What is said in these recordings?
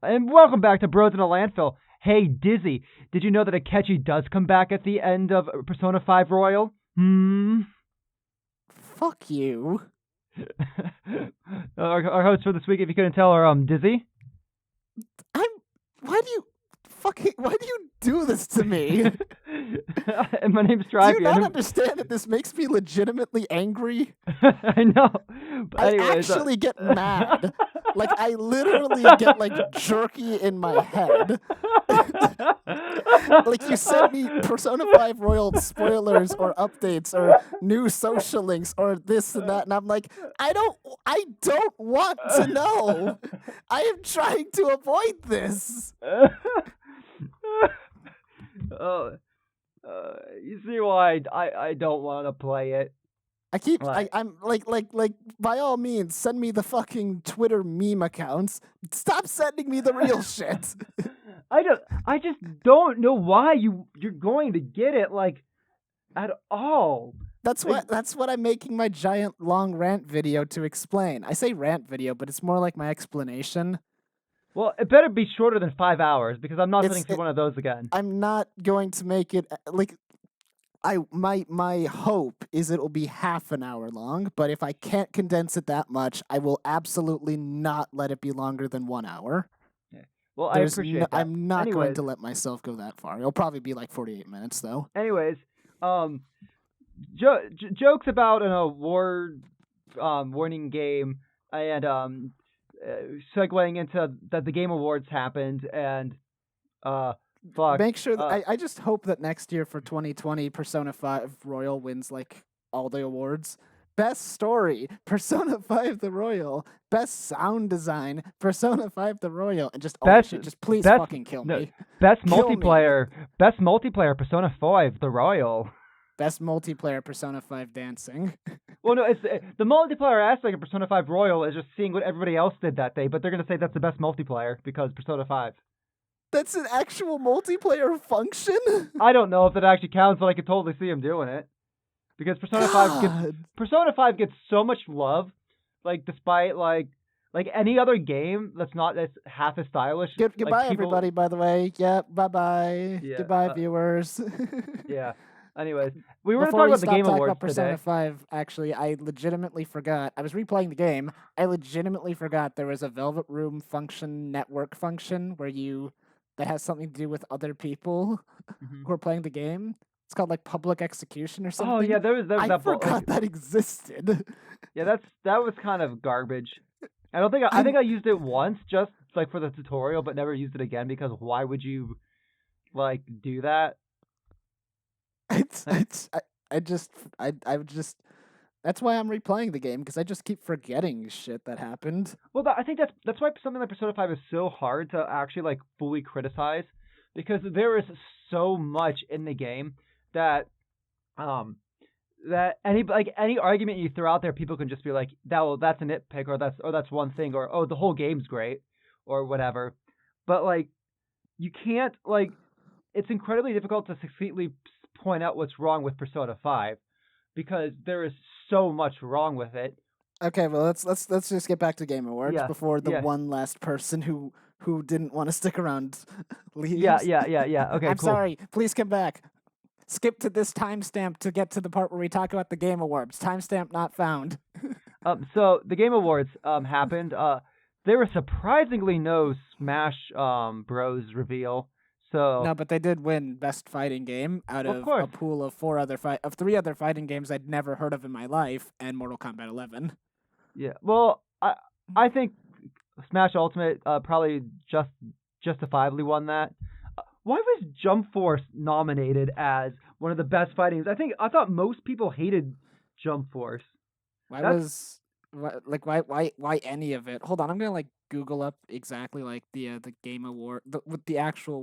And welcome back to Bros in a Landfill. Hey, Dizzy, did you know that Akechi does come back at the end of Persona 5 Royal? Fuck you. Our host for this week, if you couldn't tell, are Dizzy. Why do you do this to me? And my name's Trybien. Do you not understand that this makes me legitimately angry? I know. But I anyways, actually get mad. Like, I literally get, like, jerky in my head. Like, you sent me Persona 5 Royal spoilers or updates or new social links or this and that, and I'm like, I don't want to know. I am trying to avoid this. You see why I don't want to play it. I'm like, by all means, send me the fucking Twitter meme accounts. Stop sending me the real shit. I just don't know why you're going to get it, like, at all. That's what I'm making my giant long rant video to explain. I say rant video, but it's more like my explanation. Well, it better be shorter than 5 hours, because I'm not sitting through one of those again. I'm not going to make it, like, my hope is it will be half an hour long, but if I can't condense it that much, I will absolutely not let it be longer than 1 hour. Yeah. Well, I appreciate that. I'm not going to let myself go that far. It'll probably be like 48 minutes, though. Anyways, jokes about an award winning game, and segueing into that the Game Awards happened, and fuck. Make sure that I just hope that next year for 2020, Persona 5 Royal wins like all the awards. Best story, Persona 5 the Royal. Best sound design, Persona 5 the Royal. And just please fucking kill me. Best multiplayer, Persona 5 the Royal. Best multiplayer, Persona 5 dancing. Well, no, it's the multiplayer aspect of Persona 5 Royal is just seeing what everybody else did that day, but they're gonna say that's the best multiplayer because Persona 5. That's an actual multiplayer function? I don't know if that actually counts, but I could totally see him doing it. Because Persona 5 gets so much love, like, despite like any other game that's half as stylish. Goodbye, everybody, by the way. Yeah, bye-bye. Yeah, goodbye, viewers. Yeah. Anyways, we were talking about the Game Awards about Persona today. 5, actually, I legitimately forgot. I was replaying the game. I legitimately forgot there was a Velvet Room network function that has something to do with other people who are playing the game. It's called like public execution or something. Oh yeah, there was I that. forgot that existed. Yeah, that was kind of garbage. I think I used it once just like for the tutorial, but never used it again because why would you like do that? That's why I'm replaying the game, because I just keep forgetting shit that happened. Well, I think that's why something like Persona 5 is so hard to actually like fully criticize, because there is so much in the game that any argument you throw out there, people can just be like, that's a nitpick, or that's one thing, or oh, the whole game's great, or whatever. But like, you can't, like, it's incredibly difficult to succinctly point out what's wrong with Persona 5 because there is so much wrong with it. Okay, well let's just get back to Game Awards before the one last person who didn't want to stick around leaves. Yeah. Okay, I'm cool. sorry. Please come back. Skip to this timestamp to get to the part where we talk about the Game Awards. Timestamp not found. So the Game Awards happened. There was surprisingly no Smash Bros reveal. So no, but they did win Best Fighting Game out of a pool of three other fighting games I'd never heard of in my life, and Mortal Kombat 11. Yeah, well, I think Smash Ultimate probably justifiably won that. Why was Jump Force nominated as one of the best fighting games? I thought most people hated Jump Force. Why any of it? Hold on, I'm gonna like Google up exactly like the Game Award, what the actual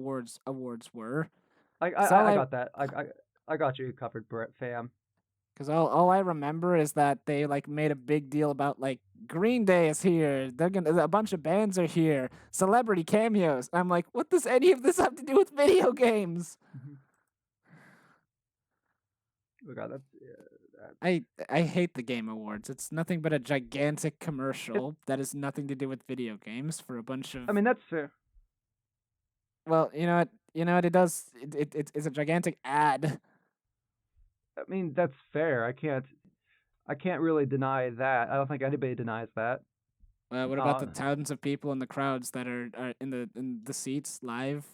awards were. I got that. I got you covered, fam. Because all I remember is that they like made a big deal about like Green Day is here. A bunch of bands are here. Celebrity cameos. I'm like, what does any of this have to do with video games? Oh God, that's. I hate the Game Awards. It's nothing but a gigantic commercial that has nothing to do with video games for a bunch of. I mean, that's fair. Well, you know what? You know what it does? It's a gigantic ad. I mean, that's fair. I can't really deny that. I don't think anybody denies that. What about the Uh, thousands of people in the crowds that are in the seats live,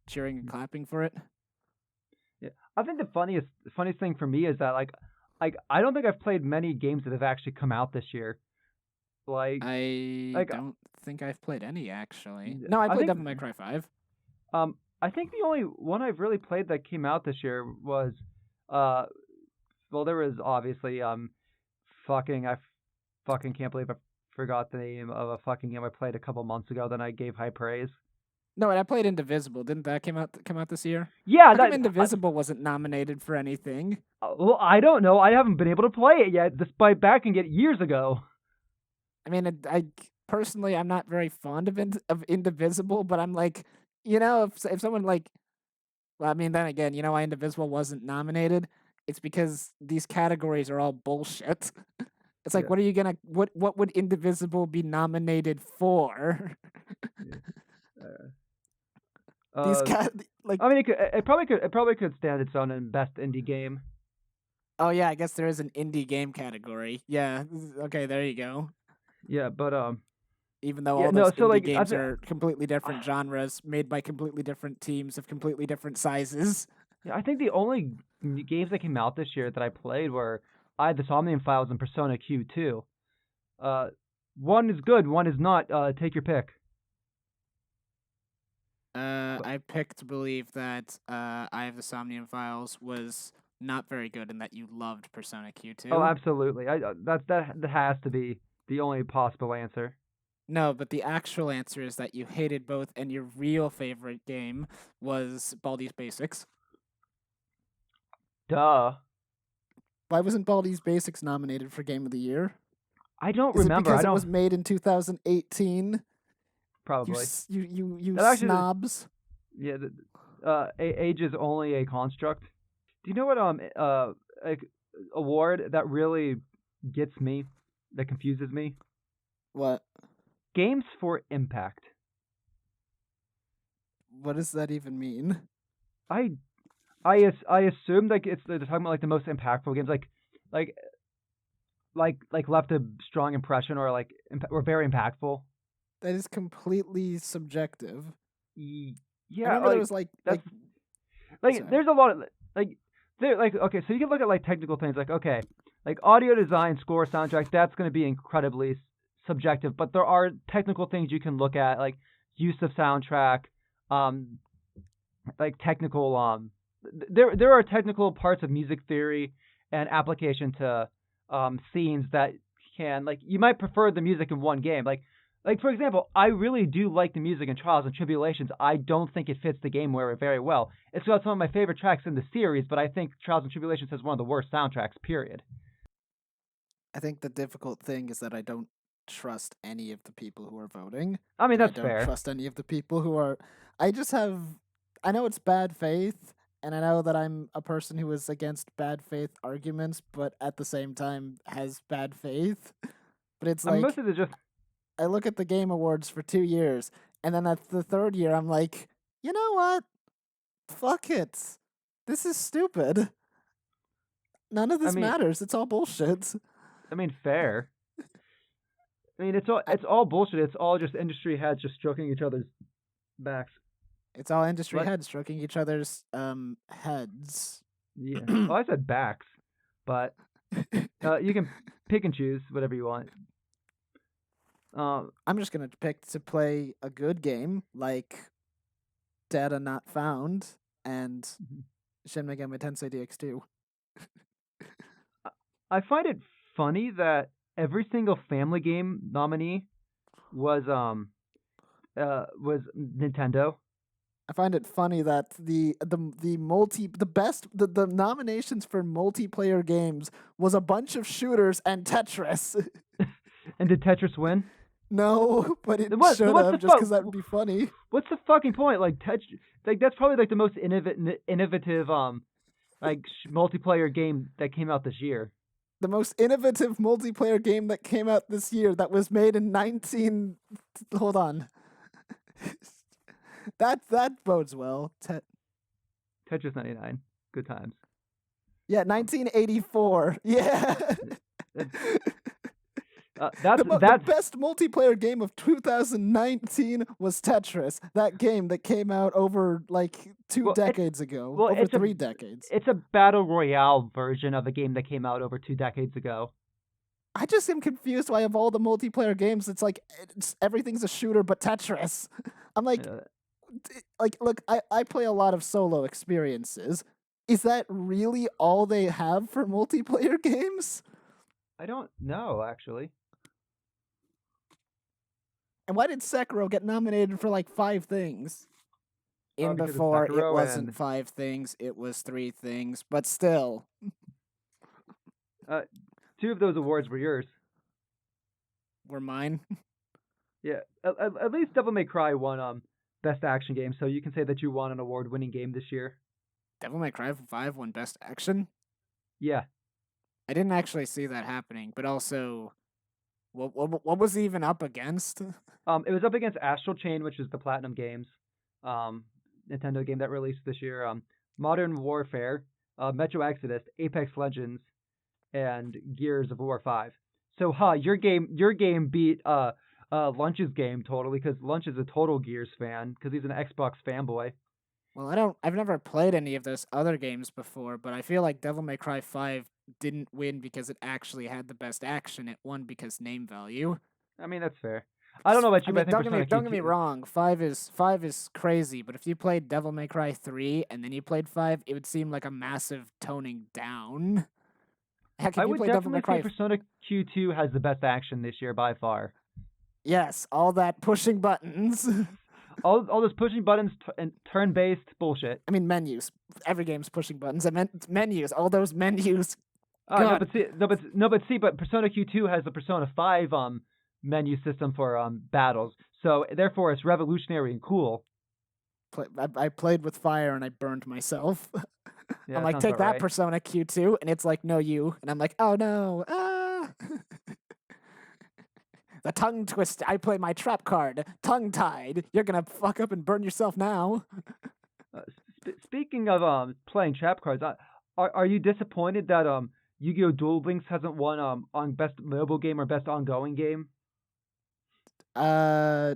cheering and clapping for it? yeah. I think the funniest thing for me is that I don't think I've played many games that have actually come out this year. Like I like don't think I've played any actually. No, I I played think Devil May Cry 5. I think the only one I've really played that came out this year was uh well there was obviously fucking fucking can't believe I forgot the name of a fucking game I played a couple months ago that I gave high praise. No, and I played Indivisible. Didn't that come out this year? Yeah, How come Indivisible wasn't nominated for anything? well I don't know. I haven't been able to play it yet, despite backing it years ago. I mean, I personally I'm not very fond of Indivisible, but I'm like, if someone like, well, I mean, then again, you know why Indivisible wasn't nominated? It's because these categories are all bullshit. It's like, Yeah. what are you gonna what would Indivisible be nominated for? Yeah. These Uh, like, I mean, it probably could stand its own in best indie game. oh yeah, I guess there is an indie game category. Yeah, okay, there you go. Yeah, but Even though yeah, all no. those So indie like, games are completely different genres, made by completely different teams of completely different sizes. yeah, I think the only games that came out this year that I played were I the Somnium Files and Persona Q2. Uh, one is good, one is not. Take your pick. But, I picked to believe that I Have the Somnium Files was not very good and that you loved Persona oh, Q2. absolutely. That has to be the only possible answer. No, but the actual answer is that you hated both and your real favorite game was Baldi's Basics. Duh. Why wasn't Baldi's Basics nominated for Game of the Year? I don't Is it remember. I because it was don't made in 2018? probably. You That actually, snobs. yeah. Age is only a construct. Do you know what like award that really gets me, that confuses me? What? Games for Impact. What does that even mean? I I assume like they're talking about like the most impactful games, like left a strong impression or like or very impactful. That is completely subjective. I Yeah, remember there was like that's sorry. there's a lot of okay, so you can look at like technical things like okay, like audio design, score, soundtrack. That's going to be incredibly subjective, but there are technical things you can look at like use of soundtrack, um, like technical there are technical parts of music theory and application to scenes that can like you might prefer the music in one game like for example I really do like the music in Trials and Tribulations. I don't think it fits the game very well. It's got some of my favorite tracks in the series, but I think Trials and Tribulations has one of the worst soundtracks, period. I think the difficult thing is that I don't trust any of the people who are voting, I mean and I that's don't fair. trust any of the people who are. I just have. I know it's bad faith, and I know that I'm a person who is against bad faith arguments, but at the same time has bad faith. But it's I mean most like of it just I look at the Game Awards for 2 years, and then at the third year, I'm like, you know what? Fuck it. This is stupid. None of I this mean matters. It's all bullshit. I mean fair. I mean I, it's all bullshit. It's all just industry heads just stroking each other's backs. it's all industry But heads stroking each other's heads. yeah, well I said backs, but you can pick and choose whatever you want. I'm just gonna pick to play a good game like Data Not Found and Mhm. Shin Megami Tensei DX2. I find it funny that every single Family Game nominee was Nintendo. I find it funny that the nominations for multiplayer games was a bunch of shooters and Tetris. And did Tetris win? No, but it Then what? should What's have the just because that would be funny. What's the fucking point? Like like that's probably like the most innovative like multiplayer game that came out this year. The most innovative multiplayer game that came out this year that was made in 19. Hold on. That bodes well. Tetris 99. Good times. Yeah, 1984. Yeah. That's The best multiplayer game of 2019 was Tetris. That game that came out over like two decades ago, over 3 decades. It's a battle royale version of a game that came out over 2 decades ago. I just am confused why of all the multiplayer games, it's like everything's a shooter but Tetris. I'm like, look, I play a lot of solo experiences. Is that really all they have for multiplayer games? I don't know, actually. And why did Sekiro get nominated for like 5 things? Before, it wasn't 5 things, it was 3 things, but still. 2 of those awards were yours. Were mine? Yeah, at least Devil May Cry won Best Action Game, so you can say that you won an award-winning game this year. Devil May Cry 5 won Best Action? Yeah. I didn't actually see that happening, but also, what was he even up against? It was up against Astral Chain, which is the Platinum Games Nintendo game that released this year, Modern Warfare, Metro Exodus, Apex Legends, and Gears of War 5. So, your game beat Lunch's game totally, because Lunch is a total Gears fan, because he's an Xbox fanboy. Well, I've never played any of those other games before, but I feel like Devil May Cry 5 didn't win because it actually had the best action. It won because name value. I mean, that's fair. I don't know about you, but I think don't get me wrong. 5 is crazy, but if you played Devil May Cry 3 and then you played 5, it would seem like a massive toning down. Heck, I would definitely say Persona Q2 has the best action this year by far. Yes, all that pushing buttons. all those pushing buttons and turn-based bullshit. I mean menus. Every game's pushing buttons. I meant menus. All those menus. But Persona Q2 has the Persona 5 menu system for battles, so therefore it's revolutionary and cool. I played with fire and I burned myself. Yeah, I'm like, take that, right. Persona Q2, and it's like, no, you. And I'm like, oh no. The tongue twist. I play my trap card. Tongue-tied. You're gonna fuck up and burn yourself now. Speaking of playing trap cards, are you disappointed that Yu-Gi-Oh! Duel Links hasn't won on best mobile game or best ongoing game? No,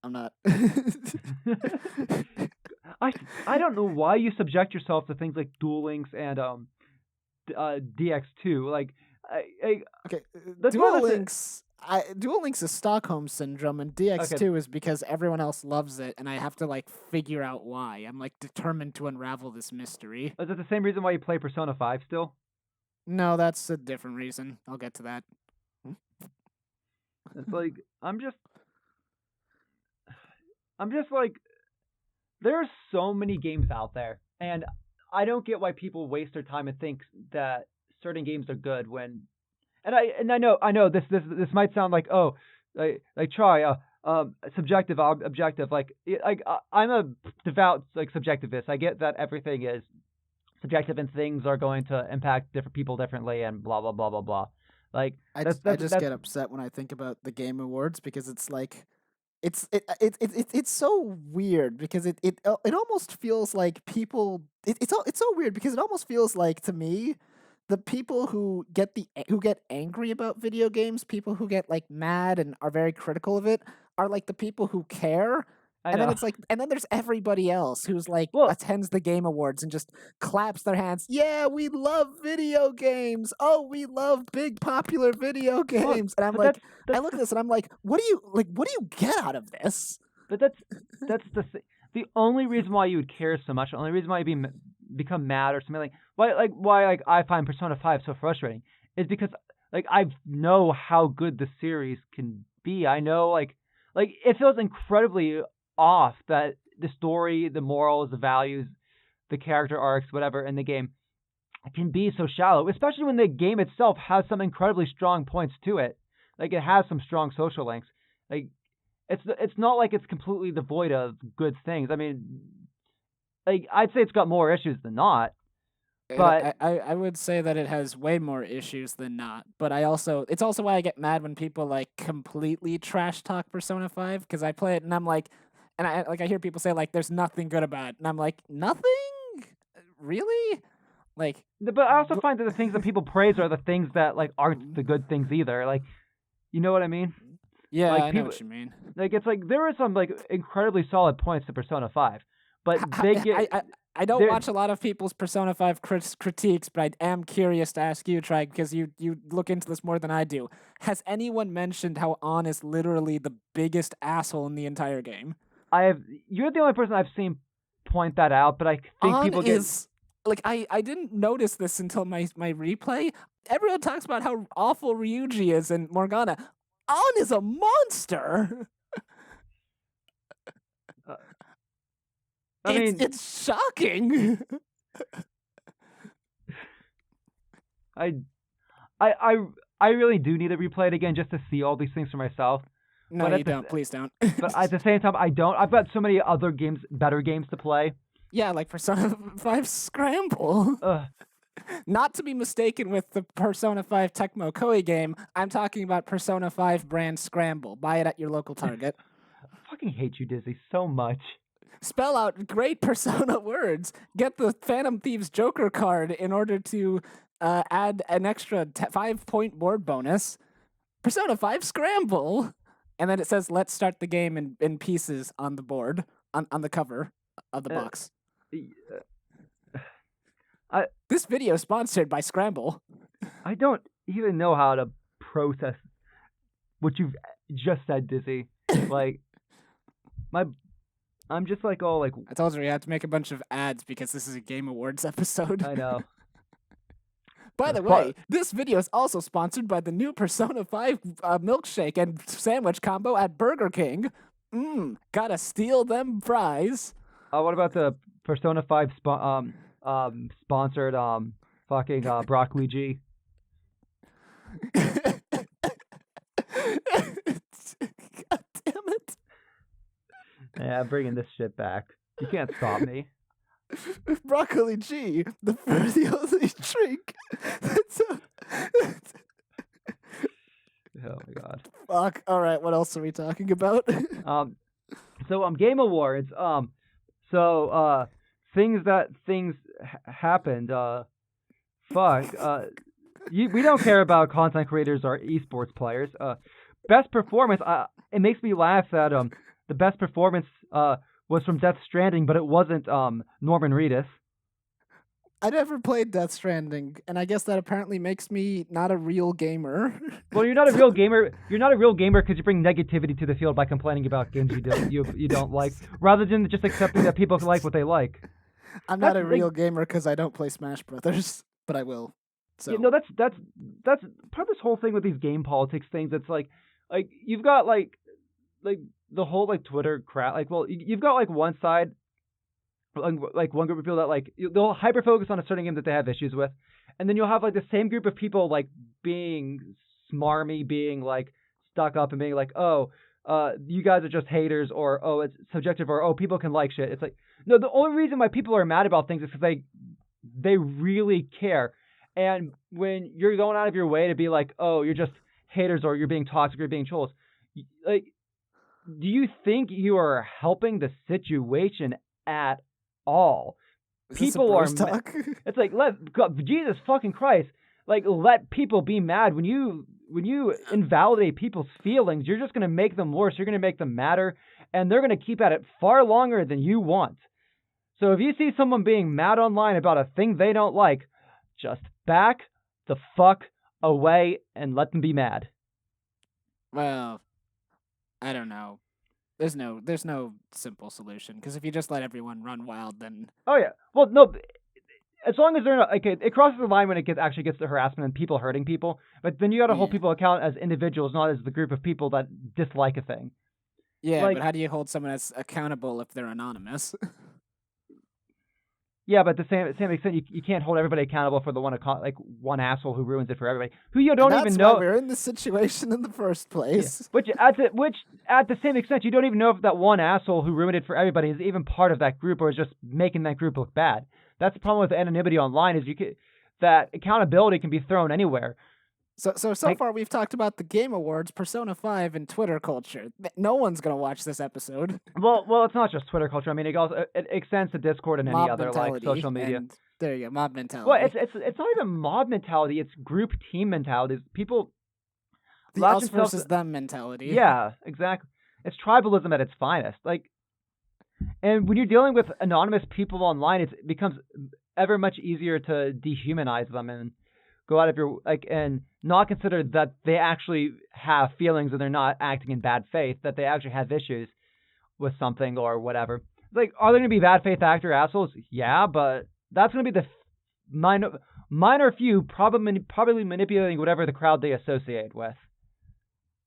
I'm not. I don't know why you subject yourself to things like Duel Links and DX2. Like, okay, Duel Links is Stockholm Syndrome, and DX2 is because everyone else loves it, and I have to like figure out why. I'm like determined to unravel this mystery. Is it the same reason why you play Persona 5 still? No, that's a different reason. I'll get to that. It's like I'm just like, there are so many games out there, and I don't get why people waste their time and think that certain games are good when, and I know this might sound like try subjective objective, like I'm a devout like subjectivist. I get that everything is subjective and things are going to impact different people differently and blah blah blah blah blah. Like I just get upset when I think about the Game Awards because it's like it's so weird because it almost feels like people it's so weird because it almost feels like to me the people who get angry about video games, people who get like mad and are very critical of it are like the people who care. And then it's like, and then there's everybody else who's like attends the Game Awards and just claps their hands. Yeah, we love video games. Oh, we love big popular video games. And I'm like, I look at this and I'm like, what do you get out of this? But that's the only reason why you would care so much. The only reason why you'd become mad or something why I find Persona 5 so frustrating is because like I know how good the series can be. I know like it feels incredibly off that the story, the morals, the values, the character arcs, whatever in the game can be so shallow, especially when the game itself has some incredibly strong points to it. Like it has some strong social links. Like it's not like it's completely devoid of good things. I mean, like I'd say it's got more issues than not. But I would say that it has way more issues than not. But it's also why I get mad when people like completely trash talk Persona 5 because I play it and I'm like, and I hear people say like, there's nothing good about it, and I'm like, nothing, really, like. but I also find that the things that people praise are the things that like aren't the good things either. Like, you know what I mean? Yeah, like, I know people, what you mean. Like, it's like there are some like incredibly solid points to Persona 5, but they get. I don't watch a lot of people's Persona 5 critiques, but I am curious to ask you, Try, because you look into this more than I do. Has anyone mentioned how An is literally the biggest asshole in the entire game? You're the only person I've seen point that out, but I think An people is like I didn't notice this until my replay. Everyone talks about how awful Ryuji is and Morgana. An is a monster. I mean, it's shocking. I really do need to replay it again just to see all these things for myself. No, you don't. Please don't. But at the same time, I don't. I've got so many other games, better games to play. Yeah, like Persona 5 Scramble. Not to be mistaken with the Persona 5 Tecmo Koei game. I'm talking about Persona 5 brand Scramble. Buy it at your local Target. I fucking hate you, Dizzy, so much. Spell out great Persona words. Get the Phantom Thieves Joker card in order to add an extra 5-point board bonus. Persona 5 Scramble. And then it says, let's start the game in pieces on the board, on the cover of the box. This video is sponsored by Scramble. I don't even know how to process what you've just said, Dizzy. Like, I'm just like all like. I told you we have to make a bunch of ads because this is a Game Awards episode. I know. By the way, this video is also sponsored by the new Persona 5 milkshake and sandwich combo at Burger King. Gotta steal them fries. What about the Persona 5 sponsored fucking broccoli G? God damn it. Yeah, I'm bringing this shit back. You can't stop me. Broccoli G, the only drink. Oh my god. Fuck. All right, what else are we talking about? So Game Awards. Things happened. We don't care about content creators or esports players. Best performance. It makes me laugh that the best performance was from Death Stranding, but it wasn't Norman Reedus. I never played Death Stranding, and I guess that apparently makes me not a real gamer. Well, you're not a real gamer. You're not a real gamer because you bring negativity to the field by complaining about games you don't like, rather than just accepting that people like what they like. I'm not a real gamer because I don't play Smash Brothers, but I will. So. Yeah, no, that's part of this whole thing with these game politics things. It's like you've got like the whole like Twitter crap. Like, well, you've got like one side. Like one group of people that like they'll hyper focus on a certain game that they have issues with, and then you'll have like the same group of people like being smarmy, being like stuck up and being like, you guys are just haters, or it's subjective, or people can like shit. It's like, no, the only reason why people are mad about things is because they really care, and when you're going out of your way to be like, you're just haters, or you're being toxic, or you're being trolls, like, do you think you are helping the situation at all? People are talk? It's like, Jesus fucking Christ, like, let people be mad. When you invalidate people's feelings, you're just going to make them worse. You're going to make them madder, and they're going to keep at it far longer than you want. So if you see someone being mad online about a thing they don't like, just back the fuck away and let them be mad. Well, I don't know. There's no simple solution, because if you just let everyone run wild, then... Oh, yeah. Well, no, as long as they're not... Okay, it crosses the line when it actually gets to harassment and people hurting people, but then you got to hold people account as individuals, not as the group of people that dislike a thing. Yeah, but how do you hold someone as accountable if they're anonymous? Yeah, but at the same extent, you can't hold everybody accountable for the one asshole who ruins it for everybody, who you don't even know. That's why we're in this situation in the first place. Yeah. Which at the same extent, you don't even know if that one asshole who ruined it for everybody is even part of that group or is just making that group look bad. That's the problem with anonymity online is that accountability can be thrown anywhere. So far we've talked about the Game Awards, Persona 5, and Twitter culture. No one's gonna watch this episode. Well, it's not just Twitter culture. I mean, it extends to Discord and any other like social media. And there you go, mob mentality. Well, it's not even mob mentality. It's group team mentality. People. The us versus them mentality. Yeah, exactly. It's tribalism at its finest. Like, and when you're dealing with anonymous people online, it becomes ever much easier to dehumanize them and go out of your and not consider that they actually have feelings and they're not acting in bad faith, that they actually have issues with something or whatever. Like, are there going to be bad faith actor assholes? Yeah, but that's going to be the minor few, probably manipulating whatever the crowd they associate with.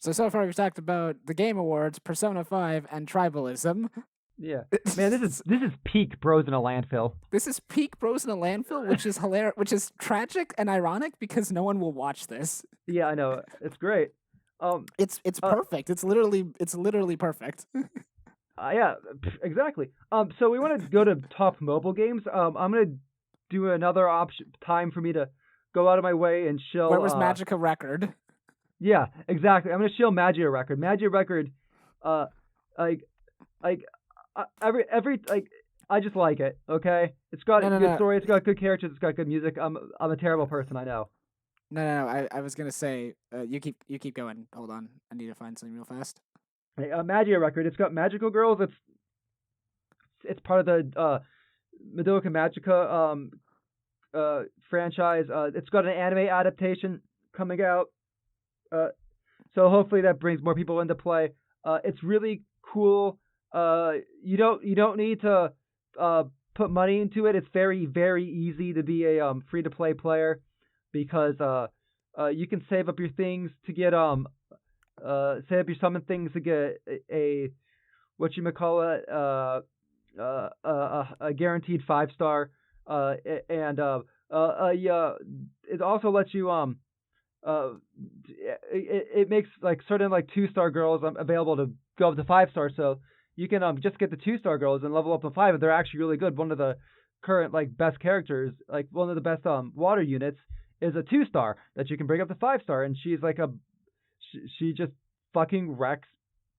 So far we've talked about the Game Awards, Persona 5, and tribalism. Yeah, man, this is peak Bros in a Landfill. This is peak Bros in a Landfill, which is hilarious, which is tragic and ironic because no one will watch this. Yeah, I know, it's great. It's perfect. It's literally perfect. Yeah, exactly. So we want to go to top mobile games. I'm gonna do another time for me to go out of my way and shill. Where was Magica Record? Yeah, exactly. I'm gonna shill Magia Record. Magia Record, every I just like it. Okay, it's got a good story. It's got good characters. It's got good music. I'm a terrible person. I know. No. I was gonna say you keep going. Hold on. I need to find something real fast. Hey, Magia Record. It's got magical girls. It's part of the Madoka Magica franchise. It's got an anime adaptation coming out. So hopefully that brings more people into play. It's really cool. You don't need to put money into it. It's very, very easy to be a free to play player because you can save up your things to get save up your summon things to get a whatchamacallit, a guaranteed 5-star, and it also lets you it makes like certain like 2-star girls available to go up to 5-star, so you can just get the 2-star girls and level up to 5 if they're actually really good. One of the current like best characters, like one of the best water units, is a 2-star that you can bring up to 5-star, and she's like she just fucking wrecks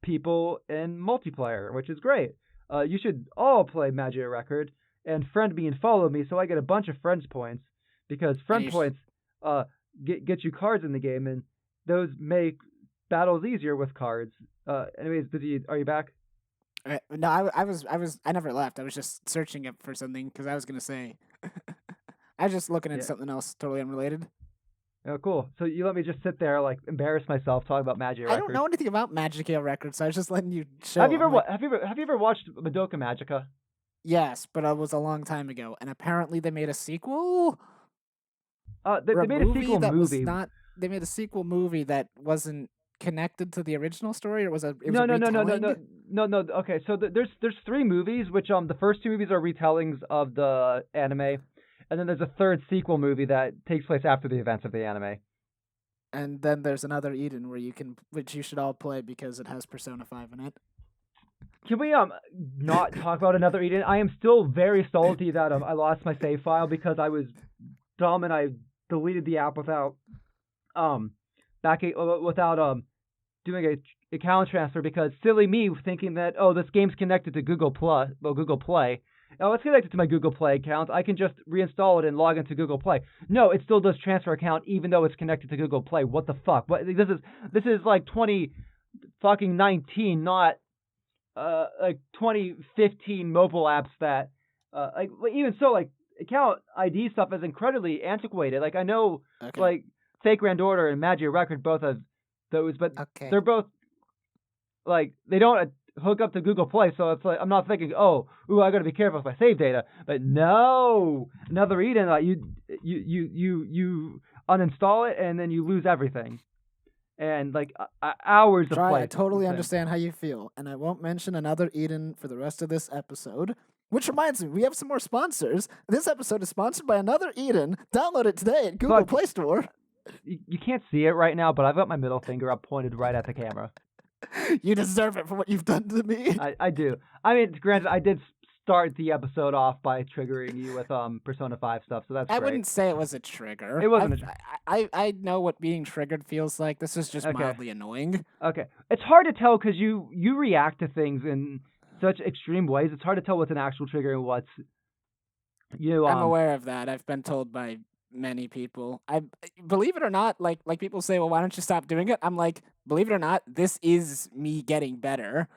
people in multiplayer, which is great. You should all play Magia Record and friend me and follow me so I get a bunch of friends points, because friend points get you cards in the game, and those make battles easier with cards. Anyways, are you back? No, I never left. I was just searching it for something because I was gonna say I was just looking at something else totally unrelated. Oh, cool. So you let me just sit there, like, embarrass myself talking about Magia Record. I don't know anything about Magica Record, so I was just letting you show. Have you ever watched Madoka Magica? Yes, but it was a long time ago, and apparently they made a sequel. They made a sequel movie. They made a sequel movie that wasn't connected to the original story, or was it? No. Okay, so there's 3 movies, which the first 2 movies are retellings of the anime. And then there's a third sequel movie that takes place after the events of the anime. And then there's another Eden which you should all play because it has Persona 5 in it. Can we not talk about another Eden? I am still very salty that I lost my save file because I was dumb and I deleted the app without doing a account transfer, because silly me thinking that this game's connected to Google Play. Oh, it's connected to my Google Play account. I can just reinstall it and log into Google Play. No, it still does transfer account even though it's connected to Google Play. What the fuck? This is like 2019, not like 2015 mobile apps that even so, like, account ID stuff is incredibly antiquated. Like, I know like Fake Grand Order and Magia Record both have those, but they're both like they don't hook up to Google Play, so it's like I'm not thinking, I gotta be careful with my save data. But no, another Eden, you uninstall it and then you lose everything, and like hours of play. I totally understand how you feel, and I won't mention another Eden for the rest of this episode. Which reminds me, we have some more sponsors. This episode is sponsored by another Eden. Download it today at Google Play Store. You can't see it right now, but I've got my middle finger up pointed right at the camera. You deserve it for what you've done to me. I do. I mean, granted, I did start the episode off by triggering you with Persona 5 stuff, so that's I great. wouldn't say it was a trigger. It wasn't I know what being triggered feels like. This is just Okay. mildly annoying. Okay. It's hard to tell because you react to things in such extreme ways. It's hard to tell what's an actual trigger and what's I'm aware of that. I've been told by many people. I believe it or not, like people say, well, why don't you stop doing it? I'm like, believe it or not, this is me getting better.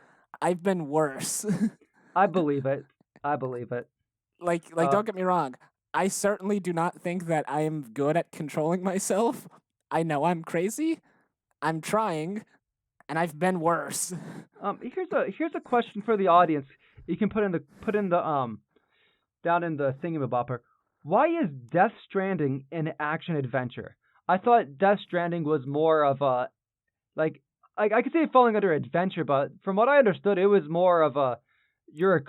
I've been worse. I believe it. I believe it. Like don't get me wrong. I certainly do not think that I am good at controlling myself. I know I'm crazy. I'm trying, and I've been worse. Here's a question for the audience. You can put in the down in the thingamabopper. Why is Death Stranding an action adventure? I thought Death Stranding was more of a like I could see it falling under adventure, but from what I understood, it was more of a you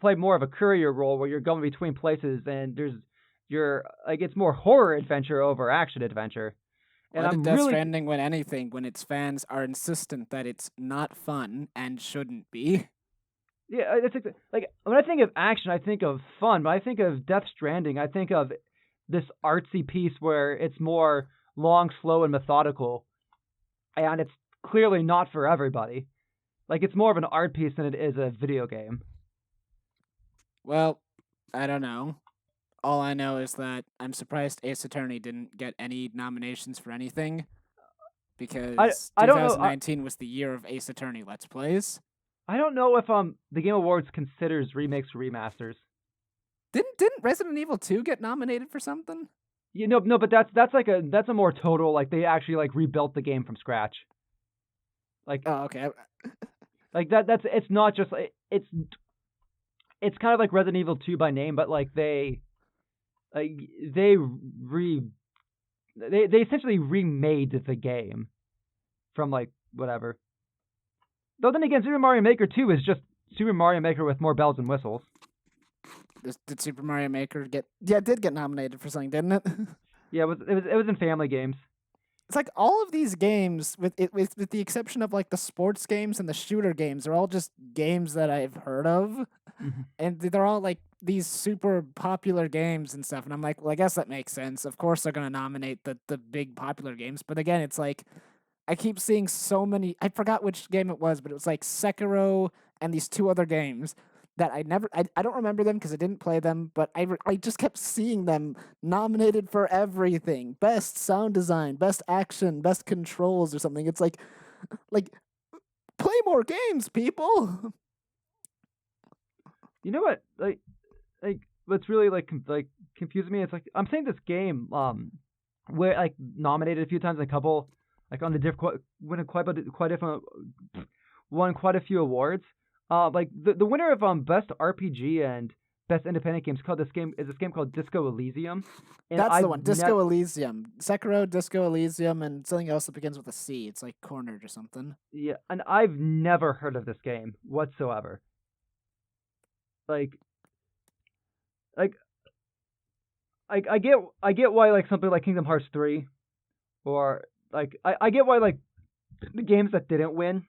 play more of a courier role where you're going between places and it's more horror adventure over action adventure. And Why did I'm Death really Stranding win anything when its fans are insistent that it's not fun and shouldn't be? Yeah, it's like when I think of action, I think of fun. But I think of Death Stranding, I think of this artsy piece where it's more long, slow, and methodical, and it's clearly not for everybody. Like it's more of an art piece than it is a video game. Well, I don't know. All I know is that I'm surprised Ace Attorney didn't get any nominations for anything, because I don't know. 2019 was the year of Ace Attorney Let's Plays. I don't know if the Game Awards considers remakes or remasters. Didn't Resident Evil 2 get nominated for something? No, but that's a more total, like they actually like rebuilt the game from scratch. Like Oh, okay. Like that's it's not just like it's kind of like Resident Evil 2 by name, but like they essentially remade the game from like whatever. Though then again, Super Mario Maker 2 is just Super Mario Maker with more bells and whistles. Did Super Mario Maker get? Yeah, it did get nominated for something, didn't it? Yeah, it was in Family Games. It's like all of these games, with the exception of like the sports games and the shooter games, are all just games that I've heard of, and they're all like these super popular games and stuff. And I'm like, well, I guess that makes sense. Of course, they're gonna nominate the big popular games. But again, it's like I keep seeing so many. I forgot which game it was, but it was like Sekiro and these two other games that I don't remember them because I didn't play them, but I just kept seeing them nominated for everything. Best sound design, best action, best controls or something. It's like play more games, people. You know what? Like what's really like confusing me? It's like I'm saying this game where like nominated a few times, a couple like on the won quite a few awards. Like the winner of best RPG and best independent games called this game called Disco Elysium. And That's the one, Disco Elysium, Sekiro, Disco Elysium, and something else that begins with a C. It's like Cornered or something. Yeah, and I've never heard of this game whatsoever. I get why like something like Kingdom Hearts 3, or like I get why like the games that didn't win.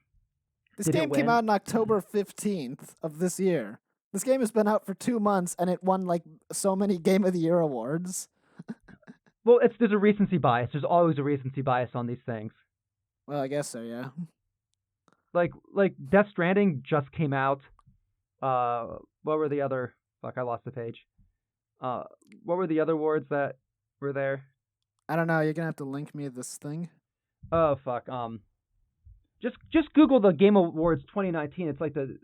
This game came out on October 15th of this year. This game has been out for 2 months, and it won like so many Game of the Year awards. Well, there's a recency bias. There's always a recency bias on these things. Well, I guess so, yeah. Like Death Stranding just came out. What were the other? Fuck, I lost the page. What were the other awards that were there? I don't know. You're gonna have to link me this thing. Oh fuck. Just Google the Game Awards 2019. It's like the.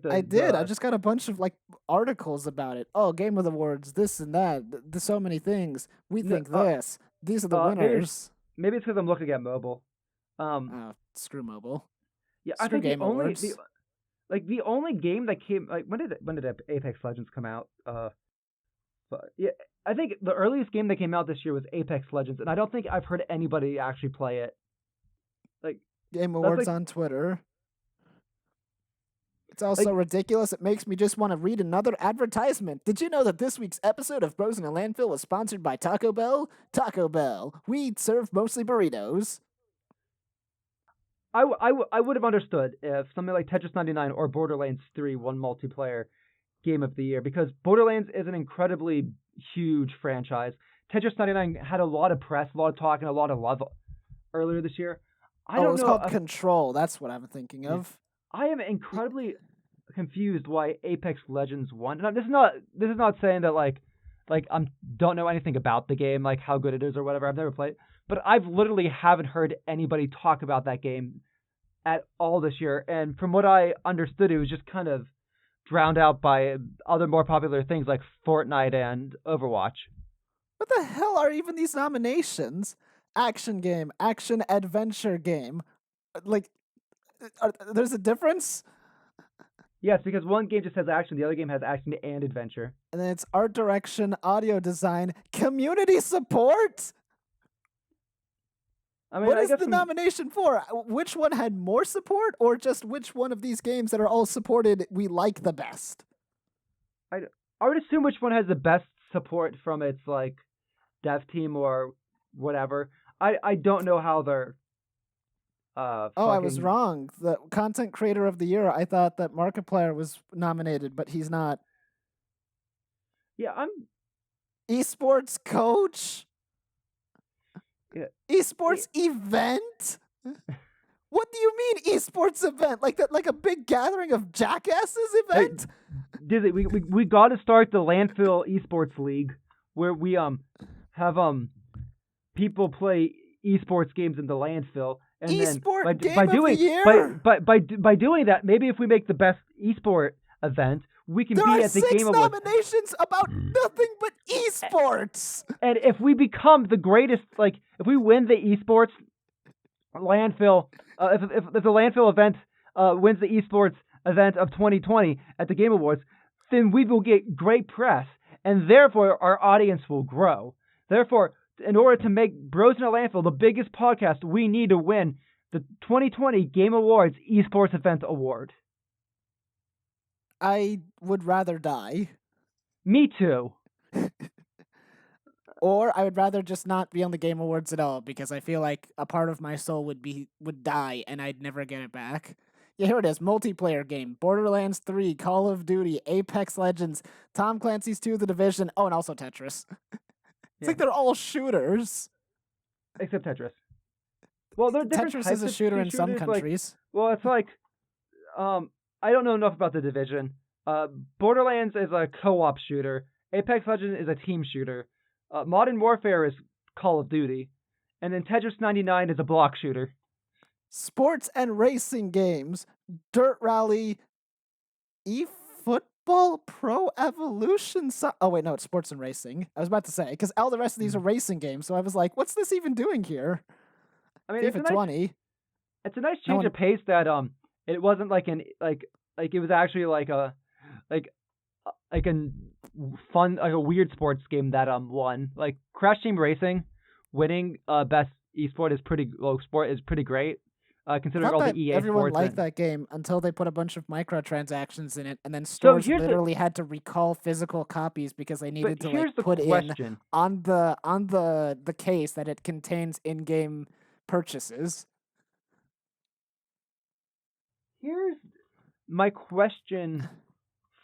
I did. I just got a bunch of like articles about it. Oh, Game of the Awards, this and that. There's so many things. We think this. These are the winners. Maybe it's because I'm looking at mobile. Screw mobile. Yeah, Screw I think Game Awards. the only game that came like when did Apex Legends come out? But yeah, I think the earliest game that came out this year was Apex Legends, and I don't think I've heard anybody actually play it. Like. Game Awards on Twitter. It's also ridiculous. It makes me just want to read another advertisement. Did you know that this week's episode of Bros in a Landfill was sponsored by Taco Bell? Taco Bell. We serve mostly burritos. I would have understood if something like Tetris 99 or Borderlands 3 won multiplayer game of the year because Borderlands is an incredibly huge franchise. Tetris 99 had a lot of press, a lot of talk, and a lot of love earlier this year. I It don't was know. called Control. That's what I'm thinking Yeah. of. I am incredibly confused why Apex Legends won. And this is not saying that like I don't know anything about the game, like how good it is or whatever. I've never played, but I've literally haven't heard anybody talk about that game at all this year. And from what I understood, it was just kind of drowned out by other more popular things like Fortnite and Overwatch. What the hell are even these nominations? Action game, action adventure game. Like, there's a difference? Yes, because one game just has action, the other game has action and adventure. And then it's art direction, audio design, community support? I mean, What I is guess the nomination for? Which one had more support, or just which one of these games that are all supported we like the best? I would assume which one has the best support from its like dev team or whatever. I don't know how they're I was wrong. The content creator of the year, I thought that Markiplier was nominated, but he's not. Yeah, I'm Esports coach? Yeah. Esports event? What do you mean esports event? Like that, like a big gathering of jackasses event? Disney, we got to start the Landfill Esports League where we have people play esports games in the landfill, and Esport then game by of doing the year? by doing that, maybe if we make the best esport event, we can There be are at the 6 Game Awards. nominations about nothing but esports. And if we become the greatest, like if we win the esports landfill, if the landfill event wins the esports event of 2020 at the Game Awards, then we will get great press, and therefore our audience will grow. Therefore, in order to make Bros in a Landfill the biggest podcast, we need to win the 2020 Game Awards Esports Event Award. I would rather die. Me too. Or I would rather just not be on the Game Awards at all, because I feel like a part of my soul would die and I'd never get it back. Yeah, here it is. Multiplayer game. Borderlands 3, Call of Duty, Apex Legends, Tom Clancy's 2, The Division, and also Tetris. It's like they're all shooters. Except Tetris. Well, there are different Tetris types is a of shooter in some shooters, countries. It's like, I don't know enough about The Division. Borderlands is a co-op shooter. Apex Legends is a team shooter. Modern Warfare is Call of Duty. And then Tetris 99 is a block shooter. Sports and racing games. Dirt Rally. eFootball Pro Evolution. Oh, wait, no, it's sports and racing. I was about to say, because all the rest of these are racing games, so I was like, what's this even doing here? I mean, FIFA 20. It's a nice change of pace that it wasn't like it was actually like a fun, like a weird sports game that won. Like Crash Team Racing winning best esport is pretty great. Considering all the EA everyone sports. liked that game until they put a bunch of microtransactions in it, and then stores literally had to recall physical copies because they needed to put in on the case that it contains in-game purchases. Here's my question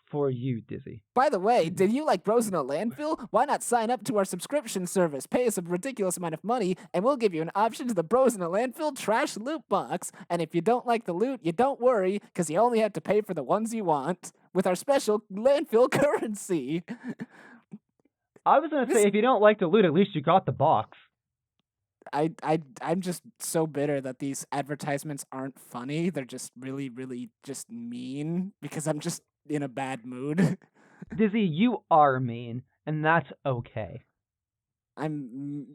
for you, Dizzy. By the way, did you like Bros in a Landfill? Why not sign up to our subscription service? Pay us a ridiculous amount of money, and we'll give you an option to the Bros in a Landfill trash loot box. And if you don't like the loot, you don't worry, because you only have to pay for the ones you want with our special landfill currency. I was gonna say, if you don't like the loot, at least you got the box. I'm just so bitter that these advertisements aren't funny. They're just really, really just mean because I'm just in a bad mood. Dizzy, you are mean, and that's okay. I don't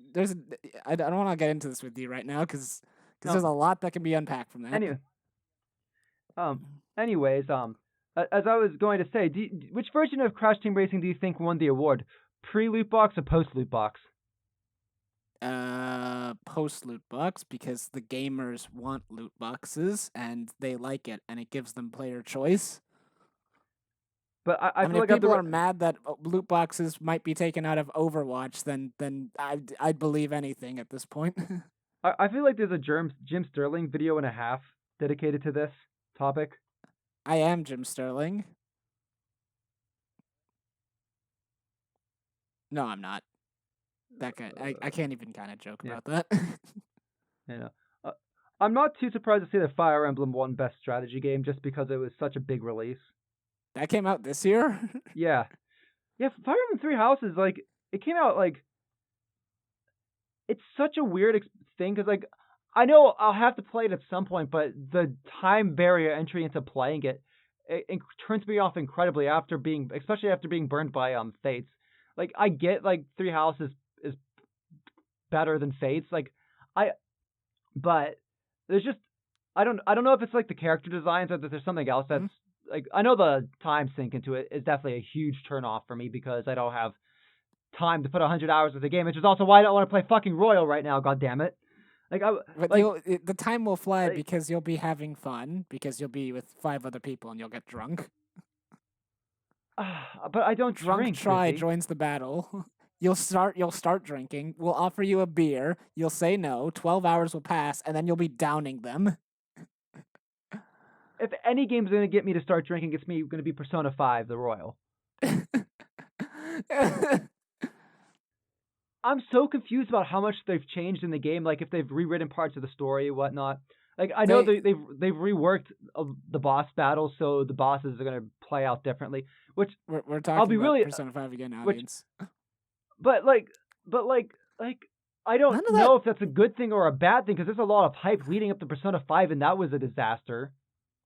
want to get into this with you right now because there's a lot that can be unpacked from that. Anyways, as I was going to say, which version of Crash Team Racing do you think won the award? Pre-loot box or post-loot box? Post loot box, because the gamers want loot boxes and they like it, and it gives them player choice. But I mean, feel if like people are mad that loot boxes might be taken out of Overwatch, then I'd believe anything at this point. I feel like there's a Jim Sterling video and a half dedicated to this topic. I am Jim Sterling. No, I'm not. That guy, I can't even kind of joke Yeah. about that. You know, I'm not too surprised to see that Fire Emblem won Best Strategy Game just because it was such a big release. That came out this year? Yeah, Fire Emblem Three Houses, like, it came out, like, it's such a weird thing because, like, I know I'll have to play it at some point, but the time barrier entry into playing it turns me off incredibly especially after being burned by Fates. Like, I get, like, Three Houses is better than Fates, like, but there's just I don't know if it's like the character designs or that there's something else that's like, I know the time sink into it is definitely a huge turnoff for me because I don't have time to put 100 hours with the game, which is also why I don't want to play fucking Royal right now. God damn it! Like, But the time will fly because you'll be having fun because you'll be with 5 other people and you'll get drunk. But I don't Drunk drink. Try Busy. joins the battle. You'll start drinking. We'll offer you a beer. You'll say no. 12 hours will pass, and then you'll be downing them. If any game's gonna get me to start drinking, it's gonna be Persona 5, the Royal. I'm so confused about how much they've changed in the game. Like, if they've rewritten parts of the story and whatnot. Like, I know they've reworked the boss battles, so the bosses are gonna play out differently. Which we're talking I'll be about really Persona 5 again, audience. But I don't know if that's a good thing or a bad thing because there's a lot of hype leading up to Persona 5, and that was a disaster.